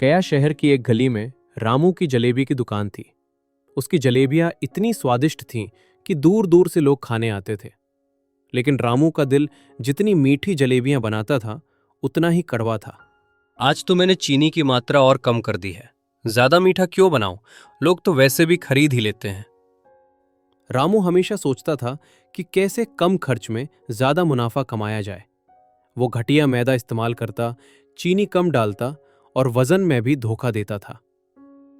गया शहर की एक गली में रामू की जलेबी की दुकान थी। उसकी जलेबियां इतनी स्वादिष्ट थीं कि दूर दूर से लोग खाने आते थे। लेकिन रामू का दिल जितनी मीठी जलेबियां बनाता था उतना ही कड़वा था। आज तो मैंने चीनी की मात्रा और कम कर दी है। ज्यादा मीठा क्यों बनाऊं? लोग तो वैसे भी खरीद ही लेते हैं। रामू हमेशा सोचता था कि कैसे कम खर्च में ज्यादा मुनाफा कमाया जाए। वो घटिया मैदा इस्तेमाल करता, चीनी कम डालता और वजन में भी धोखा देता था।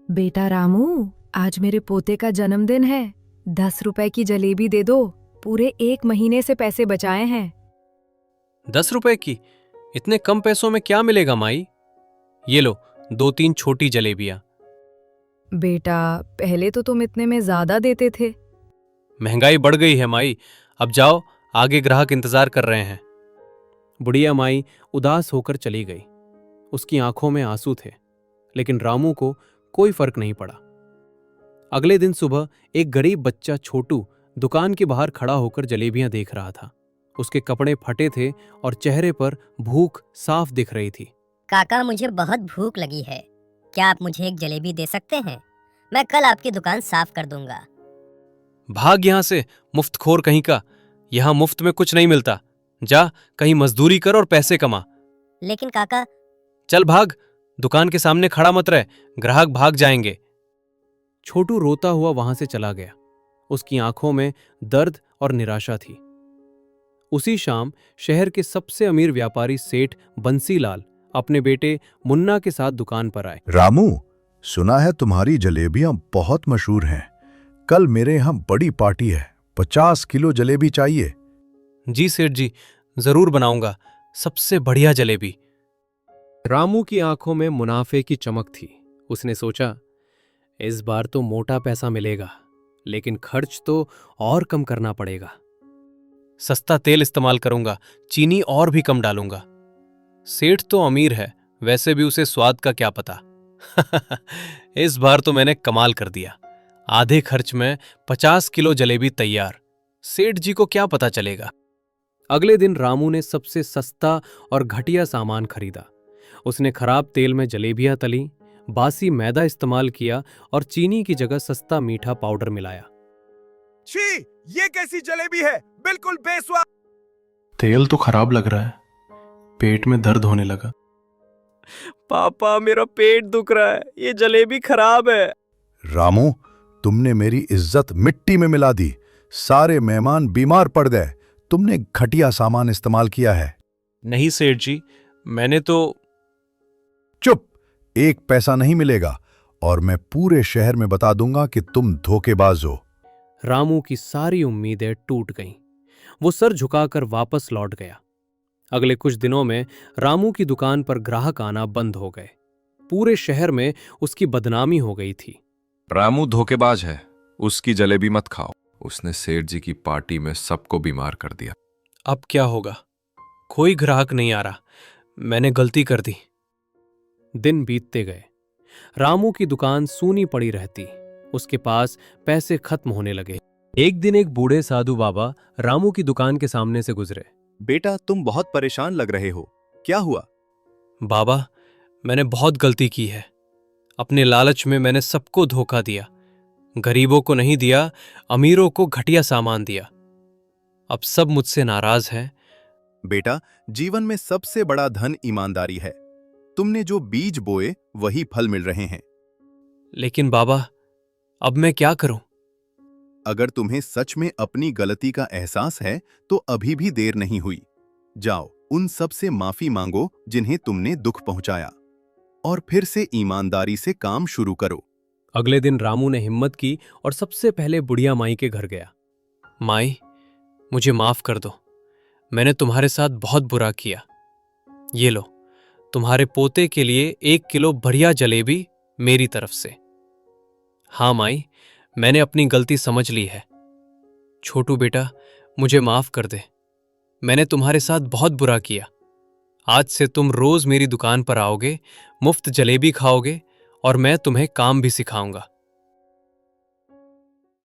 बेटा रामू, आज मेरे पोते का जन्मदिन है। 10 रुपए की जलेबी दे दो। पूरे 1 महीने से पैसे बचाए हैं। 10 रुपए की? इतने कम पैसों में क्या मिलेगा माई? ये लो 2-3 छोटी जलेबियां। बेटा, पहले तो तुम इतने में ज्यादा देते थे। महंगाई बढ़ गई है माई। अब जाओ, आगे ग्राहक इंतजार कर रहे हैं। बुढ़िया माई उदास होकर चली गई। उसकी आंखों में आंसू थे, लेकिन रामू को कोई फर्क नहीं पड़ा। अगले दिन सुबह एक गरीब बच्चा छोटू दुकान के बाहर खड़ा होकर जलेबियां देख रहा था। उसके कपड़े फटे थे और चेहरे पर भूख साफ दिख रही थी। काका, मुझे बहुत भूख लगी है। क्या आप मुझे एक जलेबी दे सकते हैं? मैं कल आपकी दुकान साफ कर दूंगा। भाग यहां से, मुफ्तखोर कहीं का। यहां मुफ्त में कुछ नहीं मिलता। जा, कहीं मजदूरी कर और पैसे कमा। लेकिन काका। चल भाग, दुकान के सामने खड़ा मत रह, ग्राहक भाग जाएंगे। छोटू रोता हुआ वहां से चला गया। उसकी आंखों में दर्द और निराशा थी। उसी शाम शहर के सबसे अमीर व्यापारी सेठ बंसीलाल अपने बेटे मुन्ना के साथ दुकान पर आए। रामू, सुना है तुम्हारी जलेबियां बहुत मशहूर हैं। कल मेरे यहाँ बड़ी पार्टी है। 50 किलो जलेबी चाहिए। जी सेठ जी, जरूर बनाऊंगा सबसे बढ़िया जलेबी। रामू की आंखों में मुनाफे की चमक थी। उसने सोचा, इस बार तो मोटा पैसा मिलेगा, लेकिन खर्च तो और कम करना पड़ेगा। सस्ता तेल इस्तेमाल करूंगा, चीनी और भी कम डालूंगा। सेठ तो अमीर है, वैसे भी उसे स्वाद का क्या पता। इस बार तो मैंने कमाल कर दिया। आधे खर्च में 50 किलो जलेबी तैयार। सेठ जी को क्या पता चलेगा। अगले दिन रामू ने सबसे सस्ता और घटिया सामान खरीदा। उसने खराब तेल में जलेबियां तली, बासी मैदा इस्तेमाल किया और चीनी की जगह सस्ता मीठा पाउडर मिलाया। छी, ये कैसी जलेबी है? बिल्कुल बेस्वाद। तेल तो खराब लग रहा है। पेट में दर्द होने लगा। पापा, मेरा पेट दुख रहा है। ये जलेबी खराब है। रामू, तुमने मेरी इज्जत मिट्टी में मिला दी। सारे मेहमान बीमार पड़ गए। तुमने घटिया सामान इस्तेमाल किया है। नहीं सेठ जी, मैंने तो। चुप! 1 पैसा नहीं मिलेगा और मैं पूरे शहर में बता दूंगा कि तुम धोखेबाज हो। रामू की सारी उम्मीदें टूट गईं। वो सर झुकाकर वापस लौट गया। अगले कुछ दिनों में रामू की दुकान पर ग्राहक आना बंद हो गए। पूरे शहर में उसकी बदनामी हो गई थी। रामू धोखेबाज है, उसकी जलेबी मत खाओ। उसने सेठ जी की पार्टी में सबको बीमार कर दिया। अब क्या होगा? कोई ग्राहक नहीं आ रहा। मैंने गलती कर दी। दिन बीतते गए। रामू की दुकान सूनी पड़ी रहती। उसके पास पैसे खत्म होने लगे। एक दिन एक बूढ़े साधु बाबा रामू की दुकान के सामने से गुजरे। बेटा, तुम बहुत परेशान लग रहे हो। क्या हुआ? बाबा, मैंने बहुत गलती की है। अपने लालच में मैंने सबको धोखा दिया। गरीबों को नहीं दिया, अमीरों को घटिया सामान दिया। अब सब मुझसे नाराज हैं। बेटा, जीवन में सबसे बड़ा धन ईमानदारी है। तुमने जो बीज बोए वही फल मिल रहे हैं। लेकिन बाबा, अब मैं क्या करूं? अगर तुम्हें सच में अपनी गलती का एहसास है तो अभी भी देर नहीं हुई। जाओ, उन सब से माफी मांगो जिन्हें तुमने दुख पहुंचाया, और फिर से ईमानदारी से काम शुरू करो। अगले दिन रामू ने हिम्मत की और सबसे पहले बुढ़िया माई के घर गया। माई, मुझे माफ कर दो। मैंने तुम्हारे साथ बहुत बुरा किया। ये लो, तुम्हारे पोते के लिए 1 किलो बढ़िया जलेबी मेरी तरफ से। हाँ माई, मैंने अपनी गलती समझ ली है। छोटू बेटा, मुझे माफ कर दे। मैंने तुम्हारे साथ बहुत बुरा किया। आज से तुम रोज मेरी दुकान पर आओगे, मुफ्त जलेबी खाओगे और मैं तुम्हें काम भी सिखाऊंगा।